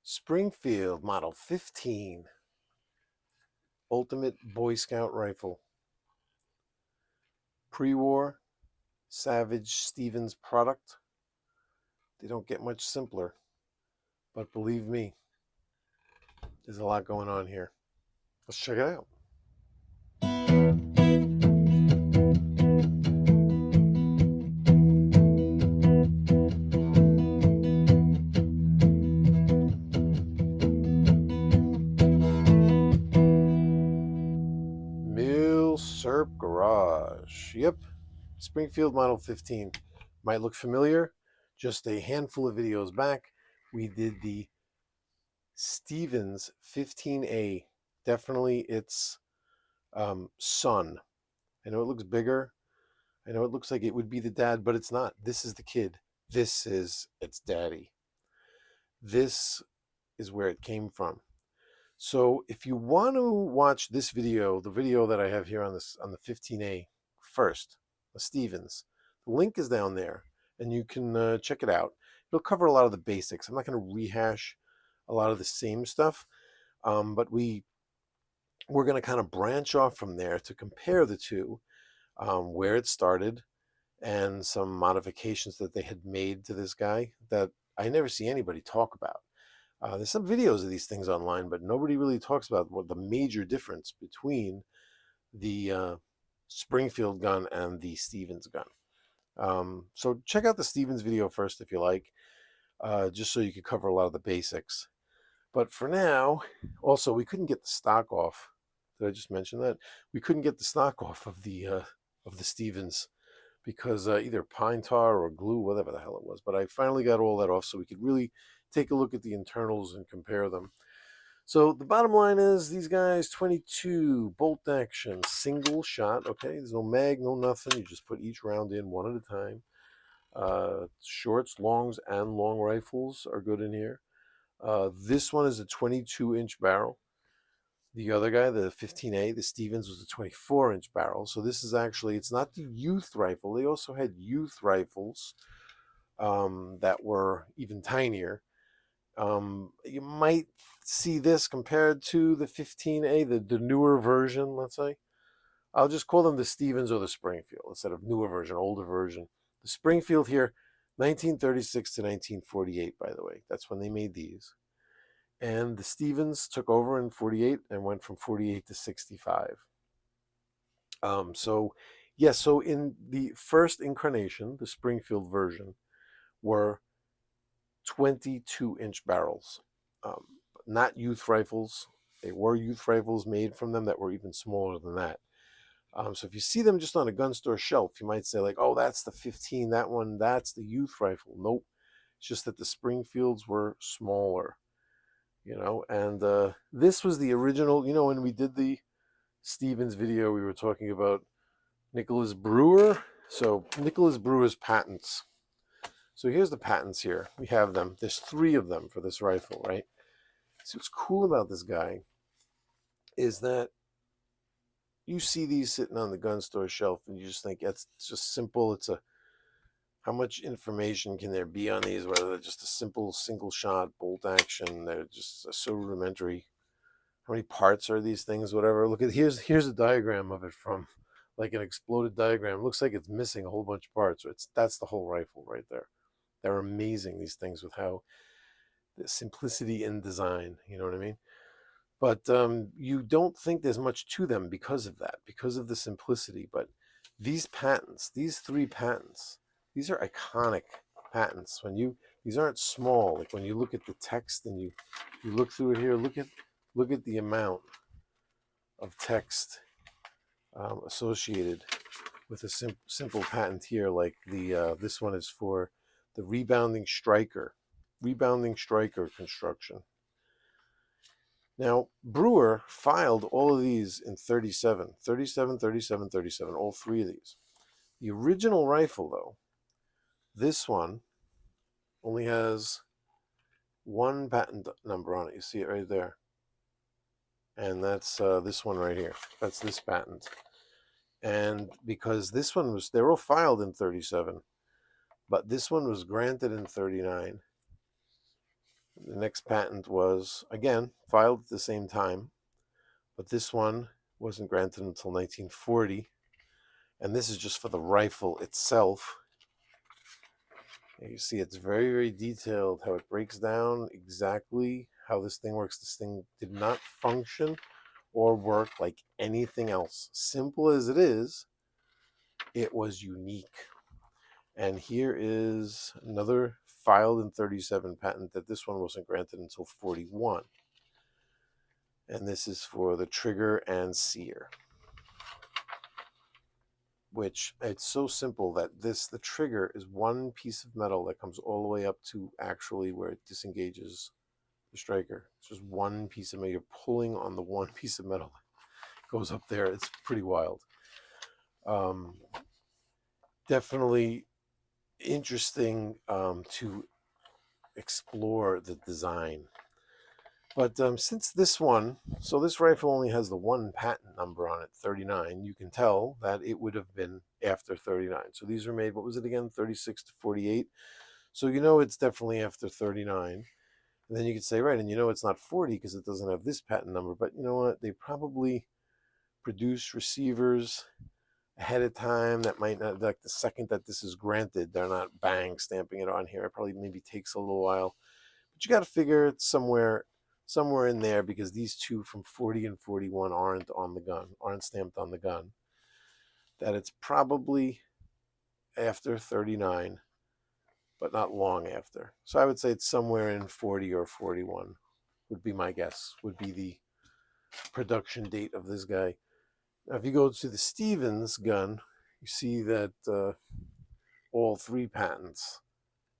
Springfield Model 15 Ultimate Boy Scout Rifle. Pre-war Savage Stevens product. They don't get much simpler, but believe me, there's a lot going on here. Let's check it out. Milsurp Garage. Yep, Springfield Model 15. Might look familiar. Just a handful of videos back, we did the Stevens 15A. Definitely its son. I know it looks bigger. I know it looks like it would be the dad, but it's not. This is the kid. This is its daddy. This is where it came from. So if you want to watch this video, the video that I have here on the 15A first, the Stevens, the link is down there, and you can check it out. It'll cover a lot of the basics. I'm not going to rehash a lot of the same stuff, but we're going to kind of branch off from there to compare the two, where it started, and some modifications that they had made to this guy that I never see anybody talk about. There's some videos of these things online, but nobody really talks about what the major difference between the Springfield gun and the Stevens gun. So check out the Stevens video first if you like, just so you can cover a lot of the basics. But for now, also, we couldn't get the stock off. Did I just mention that? We couldn't get the stock off of the Stevens because either pine tar or glue, whatever the hell it was. But I finally got all that off so we could really take a look at the internals and compare them. So the bottom line is these guys, 22 bolt action, single shot. Okay, there's no mag, no nothing. You just put each round in one at a time. Shorts, longs, and long rifles are good in here. This one is a 22-inch barrel. The other guy, the 15A, the Stevens, was a 24-inch barrel. So this is actually, it's not the youth rifle. They also had youth rifles that were even tinier. You might see this compared to the 15A, the newer version, let's say. I'll just call them the Stevens or the Springfield instead of newer version, older version. The Springfield here, 1936 to 1948, by the way. That's when they made these. And the Stevens took over in 48 and went from 48 to 65. So in the first incarnation, the Springfield version, were 22-inch barrels. Not youth rifles. They were youth rifles made from them that were even smaller than that. So if you see them just on a gun store shelf, you might say like, oh, that's the 15, that one, that's the youth rifle. Nope. It's just that the Springfields were smaller. And this was the original. When we did the Stevens video, we were talking about Nicholas Brewer. So Nicholas Brewer's patents. So here's the patents here. We have them. There's 3 of them for this rifle, right? So what's cool about this guy is that you see these sitting on the gun store shelf and you just think it's just simple. How much information can there be on these? Whether they're just a simple single shot bolt action, they're just so rudimentary. How many parts are these things? Whatever. Look at here's a diagram of it from like an exploded diagram. It looks like it's missing a whole bunch of parts. That's the whole rifle right there. They're amazing, these things, with how the simplicity in design. You know what I mean? But you don't think there's much to them because of that, because of the simplicity. But these patents, these 3 patents, these are iconic patents. These aren't small. Like when you look at the text and you look through it here, look at the amount of text associated with a simple patent here. Like this one is for the rebounding striker construction. Now, Brewer filed all of these in 37, all 3 of these. The original rifle, though, this one only has 1 patent number on it. You see it right there. And that's this one right here. That's this patent. And because this one they were all filed in 37, but this one was granted in 39. The next patent was, again, filed at the same time, but this one wasn't granted until 1940. And this is just for the rifle itself. And you see it's very, very detailed how it breaks down exactly how this thing works. This thing did not function or work like anything else. Simple as it is, it was unique. And here is another filed in 37 patent that this one wasn't granted until 41. And this is for the trigger and sear, which it's so simple that the trigger is one piece of metal that comes all the way up to actually where it disengages the striker. It's just one piece of metal. You're pulling on the one piece of metal that goes up there. It's pretty wild. Definitely interesting to explore the design. But since this one, so this rifle only has the one patent number on it, 39, you can tell that it would have been after 39. So these were made, what was it again, 36 to 48. So you know it's definitely after 39. And then you could say, right, and you know it's not 40 because it doesn't have this patent number. But you know what? They probably produce receivers ahead of time that might not, like the second that this is granted, they're not bang stamping it on here. It probably maybe takes a little while. But you got to figure it's somewhere in there, because these two from 40 and 41 aren't on the gun, aren't stamped on the gun, that it's probably after 39, but not long after. So I would say it's somewhere in 40 or 41 would be my guess, would be the production date of this guy. Now, if you go to the Stevens gun, you see that all three patents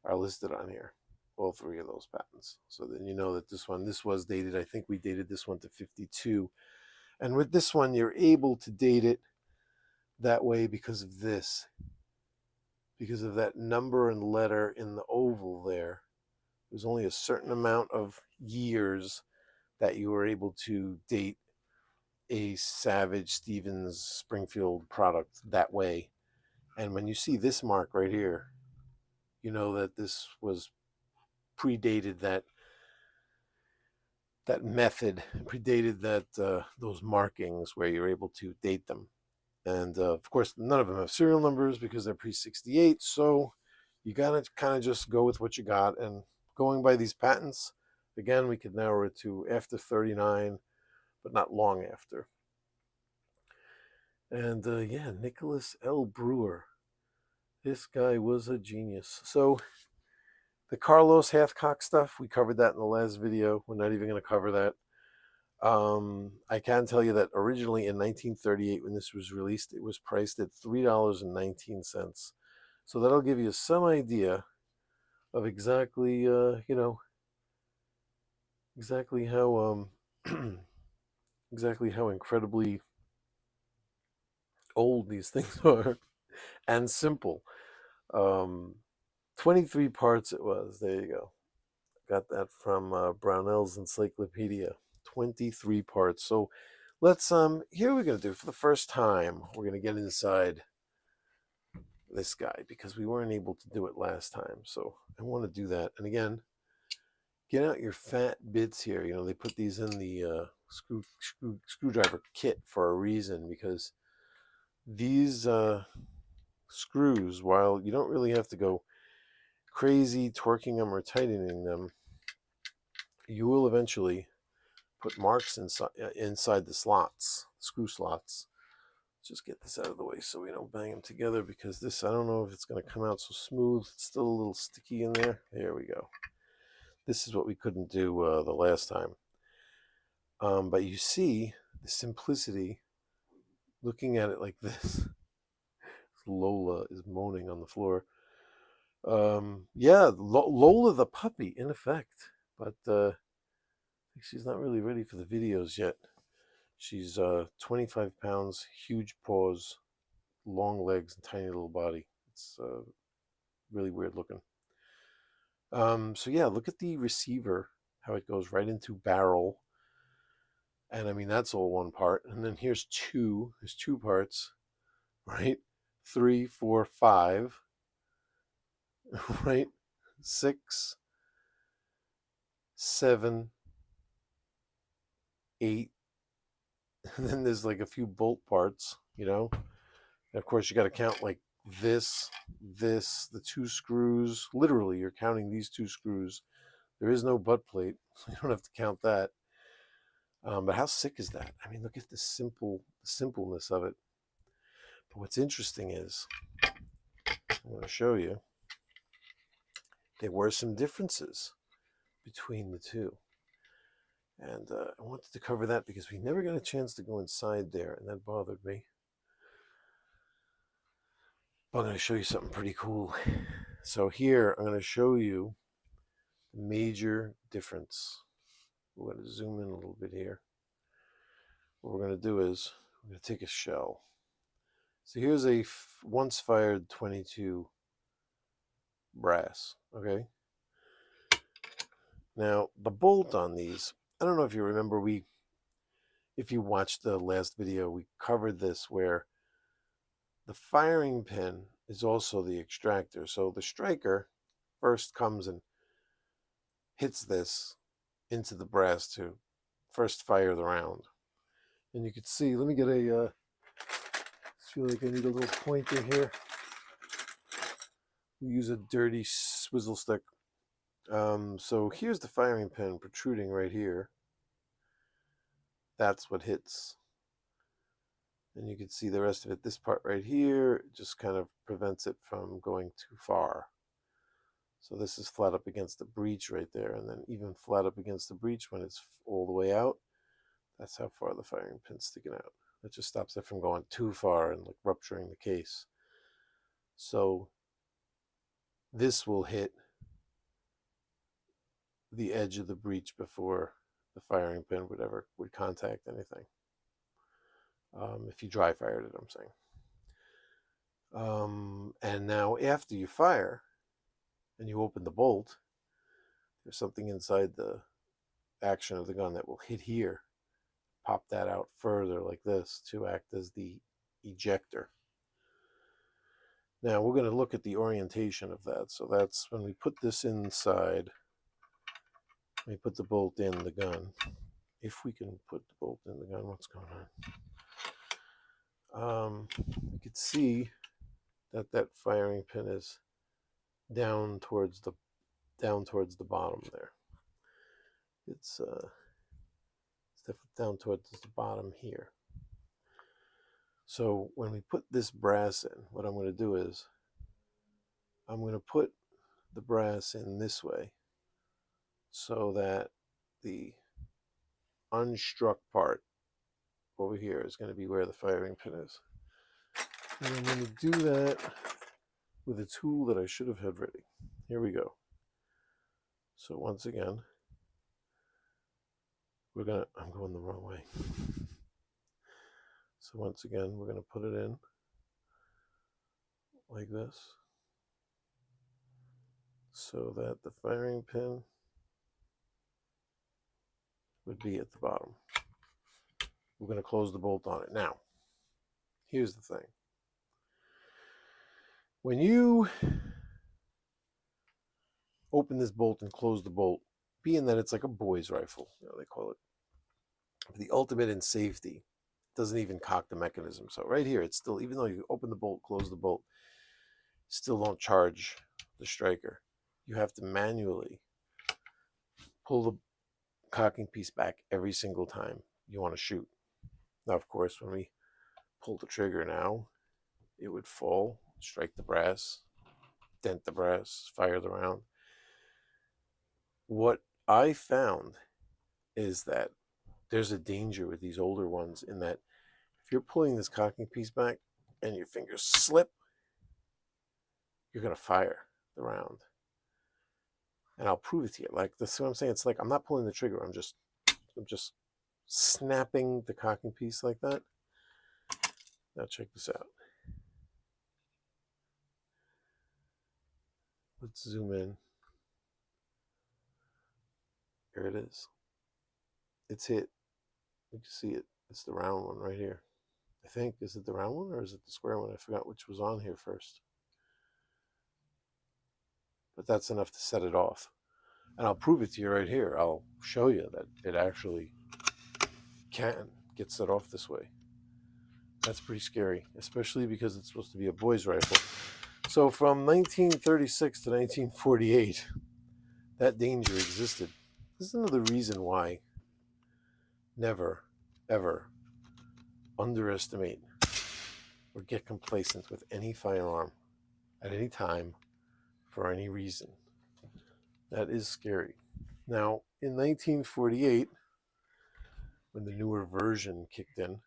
are listed on here. All three of those patents. So then you know that this was dated, I think we dated this one to 52. And with this one, you're able to date it that way because of this. Because of that number and letter in the oval there. There's only a certain amount of years that you were able to date a Savage Stevens Springfield product that way. And when you see this mark right here, you know that this was predated that method, predated that those markings where you're able to date them. And of course, none of them have serial numbers because they're pre-68. So you gotta kind of just go with what you got. And going by these patents, again, we could narrow it to after 39, but not long after. And yeah, Nicholas L. Brewer. This guy was a genius. So the Carlos Hathcock stuff, we covered that in the last video. We're not even going to cover that. I can tell you that originally in 1938, when this was released, it was priced at $3.19. So that'll give you some idea of exactly, exactly how exactly how incredibly old these things are and simple. 23 parts it was. There you go. Got that from Brownell's Encyclopedia. 23 parts. So let's here we're going to do, for the first time, we're going to get inside this guy because we weren't able to do it last time. So I want to do that. And again, get out your fat bits here. You know, they put these in the screwdriver kit for a reason, because these screws, while you don't really have to go crazy torquing them or tightening them, you will eventually put marks inside the slots, screw slots. Let's just get this out of the way so we don't bang them together, because this, I don't know if it's going to come out so smooth. It's still a little sticky in there. There we go. This is what we couldn't do the last time. But you see the simplicity looking at it like this. Lola is moaning on the floor. Yeah, Lola the puppy, in effect. But she's not really ready for the videos yet. She's 25 pounds, huge paws, long legs, and tiny little body. It's really weird looking. So yeah, look at the receiver, how it goes right into barrel. And I mean, that's all one part. And then there's two parts, right? 3, 4, 5, right? 6, 7, 8, and then there's like a few bolt parts, you know. And of course, you got to count like this, the 2 screws. Literally, you're counting these 2 screws. There is no butt plate, so you don't have to count that. But how sick is that? I mean, look at the simpleness of it. But what's interesting is, I'm going to show you, there were some differences between the two. And I wanted to cover that because we never got a chance to go inside there, and that bothered me. But I'm going to show you something pretty cool. So here, I'm going to show you the major difference. We're going to zoom in a little bit here. What we're going to do is, we're going to take a shell. So here's a once fired 22 brass, okay? Now, the bolt on these, I don't know if you remember, if you watched the last video, we covered this where the firing pin is also the extractor. So the striker first comes and hits this into the brass to first fire the round. And you can see, let me get I feel like I need a little pointer here. We use a dirty swizzle stick. So here's the firing pin protruding right here. That's what hits. And you can see the rest of it. This part right here just kind of prevents it from going too far. So this is flat up against the breech right there, and then even flat up against the breech when it's all the way out. That's how far the firing pin's sticking out. That just stops it from going too far and like rupturing the case. So this will hit the edge of the breech before the firing pin would contact anything. If you dry fired it, I'm saying. And now after you fire and you open the bolt, there's something inside the action of the gun that will hit here, pop that out further like this to act as the ejector. Now we're going to look at the orientation of that. So that's when we put this inside, we put the bolt in the gun. If we can put the bolt in the gun, what's going on? You can see that that firing pin is down towards the bottom there. It's definitely down towards the bottom here. So when we put this brass in, what I'm going to do is I'm going to put the brass in this way so that the unstruck part over here is going to be where the firing pin is. And I'm going to do that with a tool that I should have had ready. Here we go. So once again, I'm going the wrong way. So once again, we're going to put it in like this so that the firing pin would be at the bottom. We're going to close the bolt on it. Now, here's the thing. When you open this bolt and close the bolt, being that it's like a boy's rifle, they call it, the ultimate in safety, it doesn't even cock the mechanism. So right here, it's still, even though you open the bolt, close the bolt, still don't charge the striker. You have to manually pull the cocking piece back every single time you want to shoot. Now, of course, when we pull the trigger now, it would fall, strike the brass, dent the brass, fire the round. What I found is that there's a danger with these older ones in that if you're pulling this cocking piece back and your fingers slip, you're going to fire the round. And I'll prove it to you. Like, this is what I'm saying. It's like I'm not pulling the trigger. I'm just snapping the cocking piece like that. Now check this out. Let's zoom in. Here it is. It's hit. You can see it. It's the round one right here. I think. Is it the round one or is it the square one? I forgot which was on here first. But that's enough to set it off. And I'll prove it to you right here. I'll show you that it actually can get set off this way. That's pretty scary, especially because it's supposed to be a boy's rifle. So from 1936 to 1948, that danger existed. This is another reason why never, ever underestimate or get complacent with any firearm at any time for any reason. That is scary. Now, in 1948, when the newer version kicked in,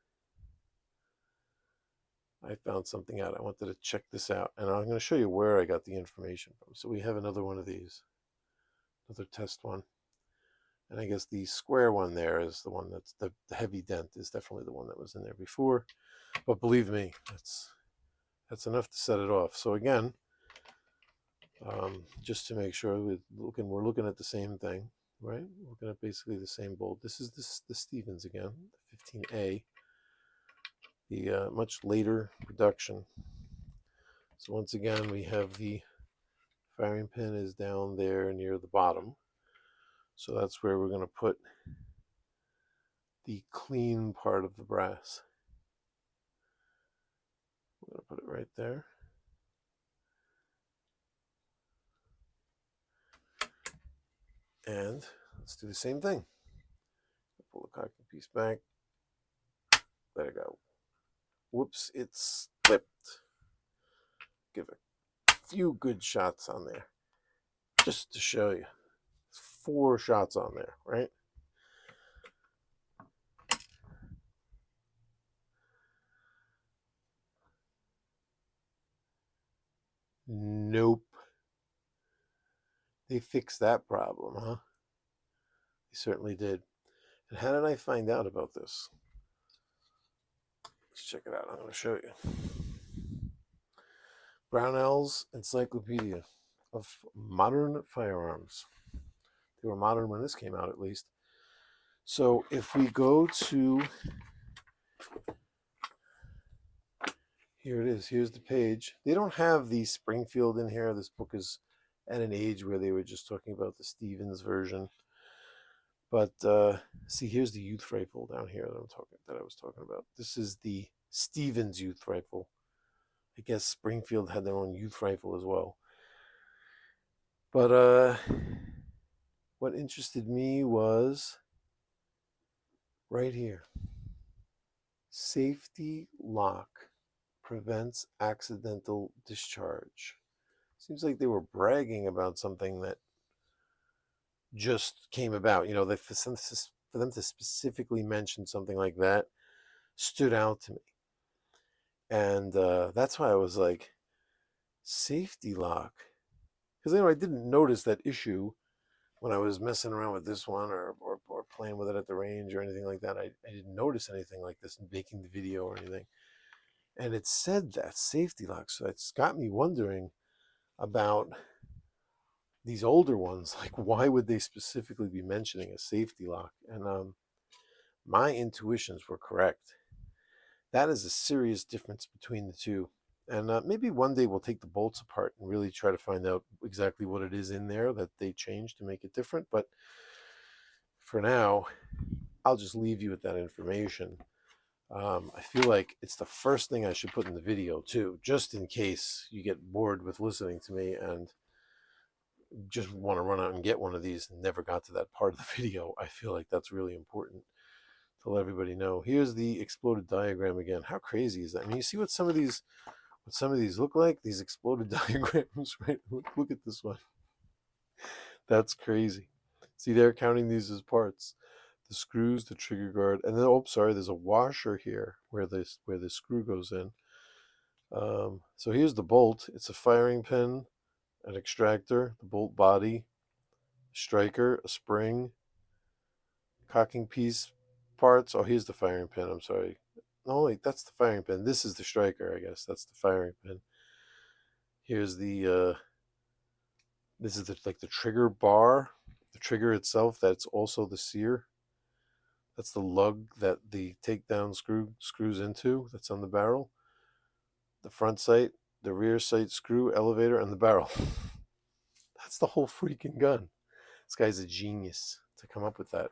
I found something out. I wanted to check this out, and I'm going to show you where I got the information from. So we have another one of these, another test one. And I guess the square one there is the one that's the heavy dent is definitely the one that was in there before. But believe me, that's enough to set it off. So again, just to make sure we're looking at the same thing, right? We're looking at basically the same bolt. This is the Stevens again, the 15A, the much later production. So once again, we have the firing pin is down there near the bottom. So that's where we're going to put the clean part of the brass. I'm going to put it right there. And let's do the same thing. Pull the cocking piece back. Let it go. Whoops, it slipped. Give a few good shots on there. Just to show you. 4 shots on there, right? Nope. They fixed that problem, huh? They certainly did. And how did I find out about this? Let's check it out. I'm going to show you. Brownell's Encyclopedia of Modern Firearms. They were modern when this came out, at least. So if we go to, here it is, here's the page. They don't have the Springfield in here. This book is at an age where they were just talking about the Stevens version. But see, here's the youth rifle down here that I was talking about. This is the Stevens youth rifle. I guess Springfield had their own youth rifle as well. But what interested me was right here. Safety lock prevents accidental discharge. Seems like they were bragging about something that just came about. You know, for them to specifically mention something like that stood out to me. And that's why I was like, safety lock. Because, you know, I didn't notice that issue when I was messing around with this one or playing with it at the range or anything like that. I didn't notice anything like this in making the video or anything. And it said that safety lock. So it's got me wondering about these older ones. Like, why would they specifically be mentioning a safety lock? And my intuitions were correct. That is a serious difference between the two. And maybe one day we'll take the bolts apart and really try to find out exactly what it is in there that they changed to make it different. But for now, I'll just leave you with that information. I feel like it's the first thing I should put in the video too, just in case you get bored with listening to me and just want to run out and get one of these and never got to that part of the video. I feel like that's really important to let everybody know. Here's the exploded diagram again. How crazy is that? I mean, you see what some of these look like? These exploded diagrams, right? Look at this one. That's crazy. See, they're counting these as parts. The screws, the trigger guard, and then, oh, sorry, there's a washer here where the screw goes in. So here's the bolt. It's a firing pin, an extractor, the bolt body, striker, a spring, cocking piece parts. Oh, here's the firing pin. I'm sorry. No, wait, that's the firing pin. This is the striker, I guess. That's the firing pin. Here's the this is like the trigger bar, the trigger itself. That's also the sear. That's the lug that the takedown screws into. That's on the barrel. The front sight, the rear sight screw, elevator, and the barrel. That's the whole freaking gun. This guy's a genius to come up with that.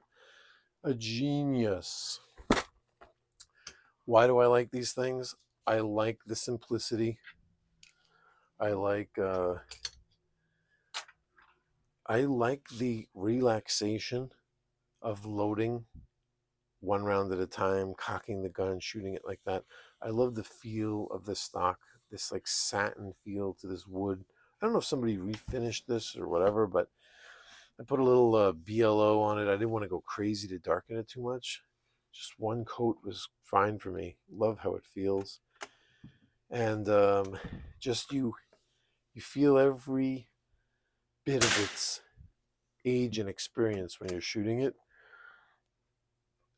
A genius. Why do I like these things? I like the simplicity. I like the relaxation of loading one round at a time, cocking the gun, shooting it like that. I love the feel of the stock, this like satin feel to this wood. I don't know if somebody refinished this or whatever, but I put a little BLO on it. I didn't want to go crazy to darken it too much. Just one coat was fine for me. Love how it feels. And just you feel every bit of its age and experience when you're shooting it.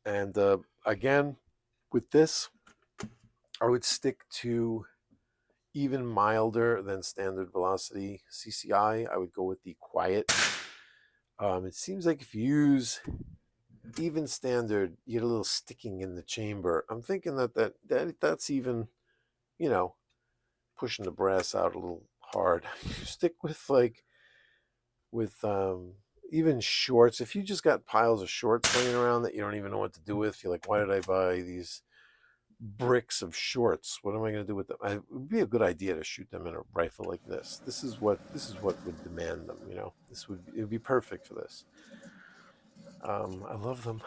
And again, with this, I would stick to even milder than standard velocity CCI. I would go with the quiet. It seems like if you use even standard, you get a little sticking in the chamber. I'm thinking that's even, you know, pushing the brass out a little hard. You stick with even shorts. If you just got piles of shorts laying around that you don't even know what to do with, you're like, why did I buy these bricks of shorts? What am I going to do with them? It would be a good idea to shoot them in a rifle like this. This is what would demand them. You know, it would be perfect for this. I love them,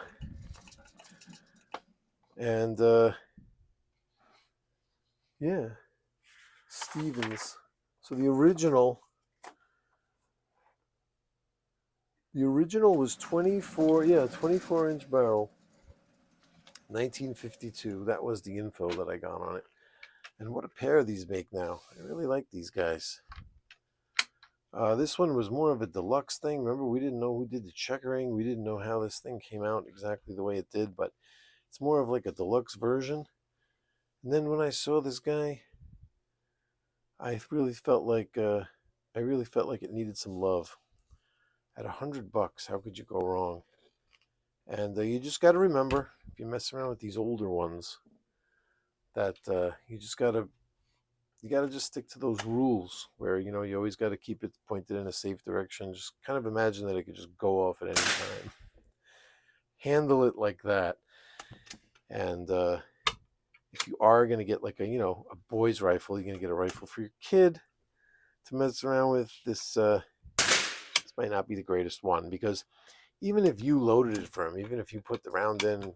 and yeah, Stevens. So the original was 24-inch barrel, 1952. That was the info that I got on it. And what a pair these make now. I really like these guys. This one was more of a deluxe thing. Remember, we didn't know who did the checkering. We didn't know how this thing came out exactly the way it did, but it's more of like a deluxe version. And then when I saw this guy, I really felt like it needed some love. At $100, how could you go wrong? And you just got to remember, if you mess around with these older ones, that you got to just stick to those rules where, you know, you always got to keep it pointed in a safe direction. Just kind of imagine that it could just go off at any time. Handle it like that. And if you are going to get like a boy's rifle, you're going to get a rifle for your kid to mess around with. This might not be the greatest one, because even if you loaded it for him, even if you put the round in,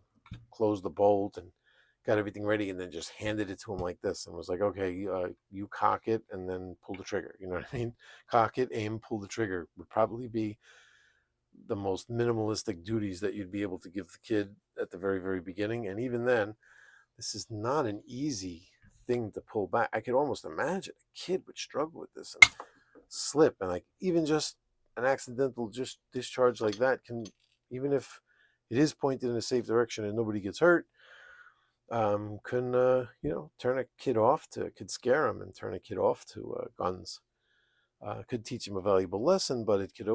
closed the bolt, and got everything ready, and then just handed it to him like this and was like, okay, you cock it and then pull the trigger. You know what I mean? Cock it, aim, pull the trigger would probably be the most minimalistic duties that you'd be able to give the kid at the very, very beginning. And even then, this is not an easy thing to pull back. I could almost imagine a kid would struggle with this and slip, and like even just an accidental just discharge like that can, even if it is pointed in a safe direction and nobody gets hurt, can turn a kid off to, could scare him and turn a kid off to guns. Could teach him a valuable lesson, but it could,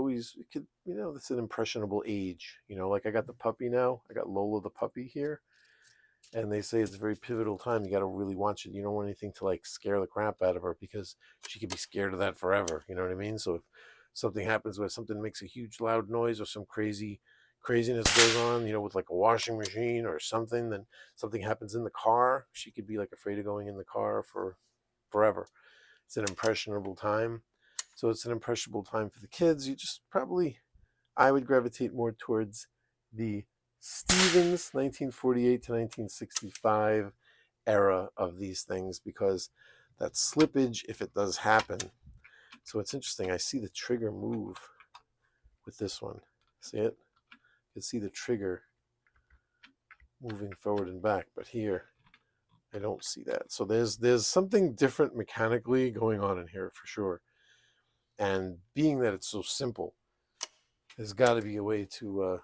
it's an impressionable age. Like I got the puppy now. I got Lola the puppy here, and they say it's a very pivotal time. You got to really watch it. You don't want anything to like scare the crap out of her, because she could be scared of that forever. You know what I mean? So if something happens where something makes a huge loud noise, or some craziness goes on, with like a washing machine or something, then something happens in the car, she could be like afraid of going in the car for forever. It's an impressionable time. So it's an impressionable time for the kids. I would gravitate more towards the Stevens 1948 to 1965 era of these things, because that slippage, if it does happen. So it's interesting. I see the trigger move with this one. See it? You can see the trigger moving forward and back, but here I don't see that. So there's something different mechanically going on in here for sure. And being that it's so simple, there's got to be a way to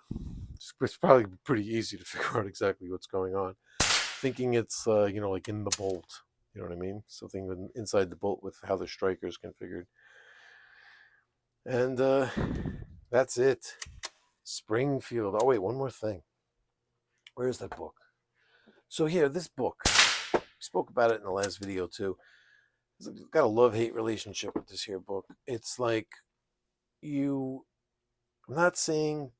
it's probably pretty easy to figure out exactly what's going on. Thinking it's like in the bolt, you know what I mean? Something inside the bolt with how the striker is configured. And that's it. Springfield. Oh wait, one more thing. Where's that book? So here, this book, we spoke about it in the last video too. It's got a love-hate relationship with this here book. It's like, you I'm not saying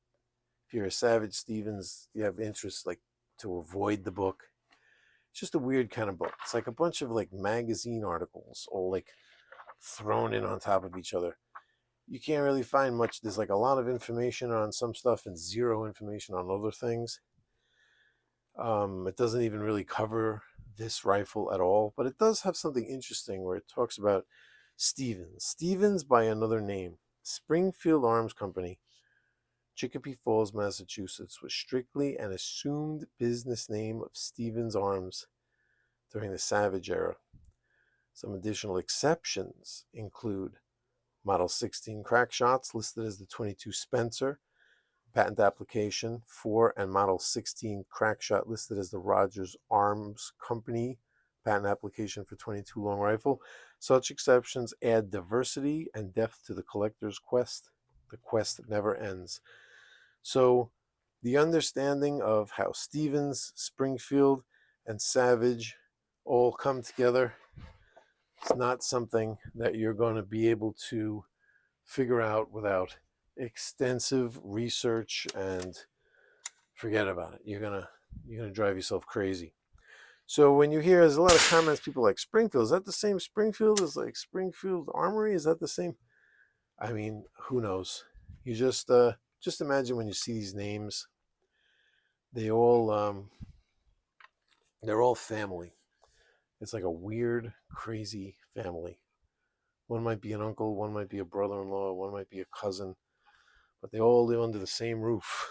if you're a Savage Stevens, you have interest like to avoid the book. It's just a weird kind of book. It's like a bunch of like magazine articles all like thrown in on top of each other. You can't really find much. There's like a lot of information on some stuff and zero information on other things. It doesn't even really cover this rifle at all, but it does have something interesting where it talks about Stevens by another name. Springfield Arms Company, Chicopee Falls, Massachusetts, was strictly an assumed business name of Stevens Arms during the Savage era. Some additional exceptions include Model 16 crack shots listed as the 22 Spencer, patent application for, and Model 16 crack shot listed as the Rogers Arms Company, patent application for 22 long rifle. Such exceptions add diversity and depth to the collector's quest. The quest never ends. So the understanding of how Stevens, Springfield, and Savage all come together is not something that you're going to be able to figure out without extensive research, and forget about it. You're gonna drive yourself crazy. So when you hear there's a lot of comments, people like Springfield, is that the same Springfield as like Springfield Armory? Is that the same? I mean, who knows? You just imagine when you see these names, they all they're all family. It's like a weird, crazy family. One might be an uncle, one might be a brother-in-law, one might be a cousin, but they all live under the same roof.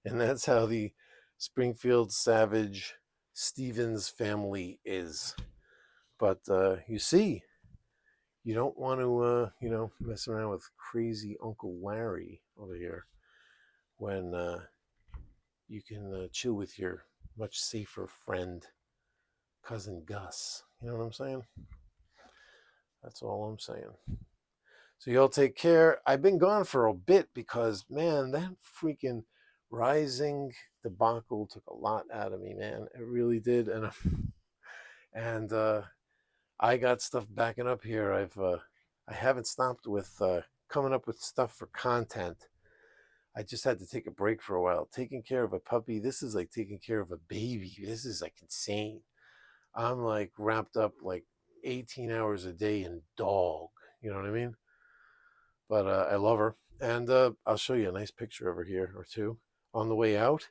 And that's how the Springfield Savage Stevens family is. But you see, you don't want to, mess around with crazy Uncle Larry over here when you can chill with your much safer friend, Cousin Gus. You know what I'm saying? That's all I'm saying. So y'all take care. I've been gone for a bit because, man, that freaking Rising debacle took a lot out of me, man. It really did. And I got stuff backing up here. I haven't stopped with coming up with stuff for content. I just had to take a break for a while. Taking care of a puppy, this is like taking care of a baby. This is like insane. I'm like wrapped up like 18 hours a day in dog. You know what I mean? But I love her. And I'll show you a nice picture over here or two on the way out.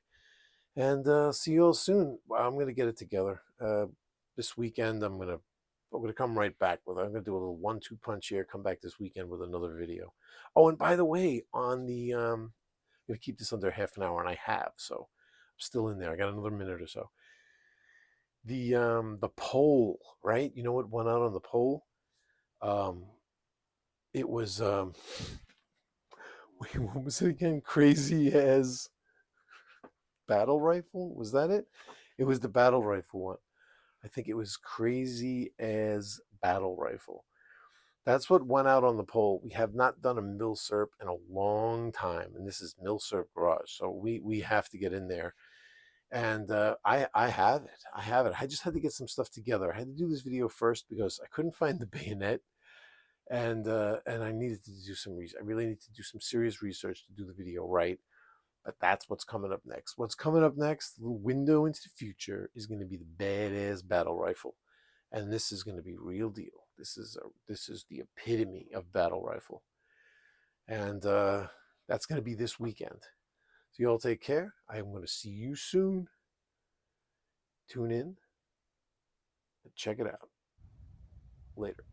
And see you all soon. I'm going to get it together. This weekend, I'm going to come right back with it. I'm going to do a little 1-2 punch here, come back this weekend with another video. Oh, and by the way, on the, I'm going to keep this under half an hour, and I have, so I'm still in there. I got another minute or so. The poll, right? You know what went out on the poll? It was, wait, what was it again? Crazy as battle rifle? Was that it? It was the battle rifle one. I think it was crazy as battle rifle. That's what went out on the poll. We have not done a Milsurp in a long time, and this is Milsurp Garage, so we have to get in there. And I have it. I have it. I just had to get some stuff together. I had to do this video first because I couldn't find the bayonet, and I needed to do some research. I really need to do some serious research to do the video right. But that's what's coming up next. What's coming up next, the window into the future, is going to be the badass battle rifle. And this is going to be real deal. This is the epitome of battle rifle. And that's going to be this weekend. So you all take care. I'm going to see you soon. Tune in and check it out. Later.